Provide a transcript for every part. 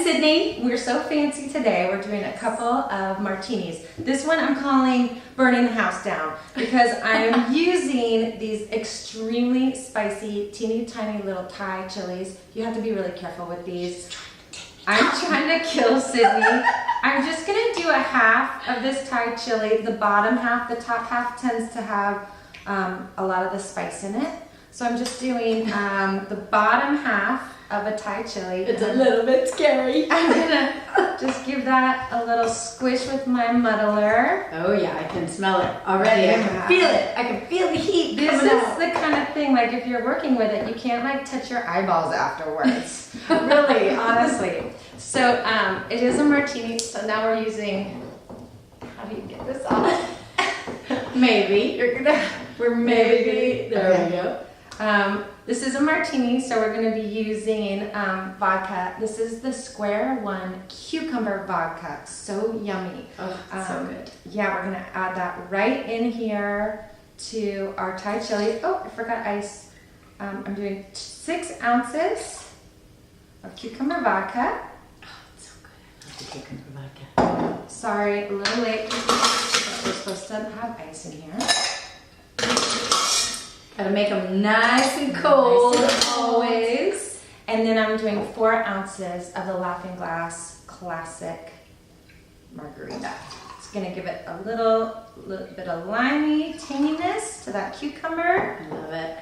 Sydney. We're so fancy today. We're doing a couple of martinis. This one I'm calling Burning the House Down because I'm using these extremely spicy, teeny tiny little Thai chilies. You have to be really careful with these. I'm trying to kill Sydney. I'm just gonna do a half of this Thai chili. The bottom half, the top half tends to have a lot of the spice in it. So I'm just doing the bottom half of a Thai chili. It's a little bit scary. I'm gonna just give that a little squish with my muddler. Oh yeah, I can smell it already. I can feel it. I can feel the heat. This coming is out. the kind of thing, like if you're working with it, you can't like touch your eyeballs afterwards. Really, honestly. So it is a martini, so now we're using, how do you get this off? Maybe. We're Maybe. There we go. This is a martini, so we're going to be using vodka. This is the Square One cucumber vodka. So yummy. Oh, so good. Yeah, we're going to add that right in here to our Thai chili. Oh, I forgot ice. I'm doing 6 ounces of cucumber vodka. Oh, it's so good. I love the cucumber vodka. Sorry, a little late. We're supposed to have ice in here. Gotta make them nice and cold, Nice and cold. always. And then I'm doing 4 ounces of the Laughing Glass Classic Margarita. It's gonna give it a little bit of limey tanginess to that cucumber, I love it.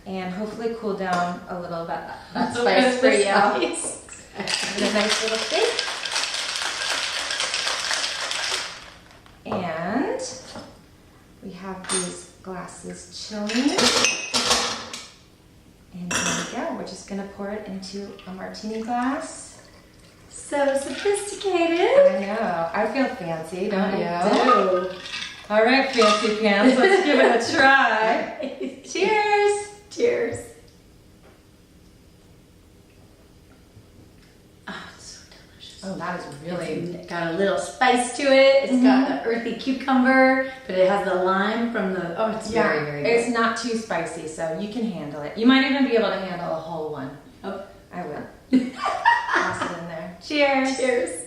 and hopefully cool down a little bit that A little bit spice of for the you. spice. Give it a nice little shake. And we have these glasses chilling. And there we go. We're just gonna pour it into a martini glass. So sophisticated. I know. I feel fancy, don't you? I All right, fancy pants. Let's give it a try. do. Cheers. Cheers. Oh, it's so delicious. Oh, that is really. It's got a little spice to it. It's got the earthy cucumber, but it has the lime from the. Oh, it's very, very good. It's not too spicy, so you can handle it. You might even be able to handle a whole one. Oh. I will. Toss it in there. Cheers. Cheers.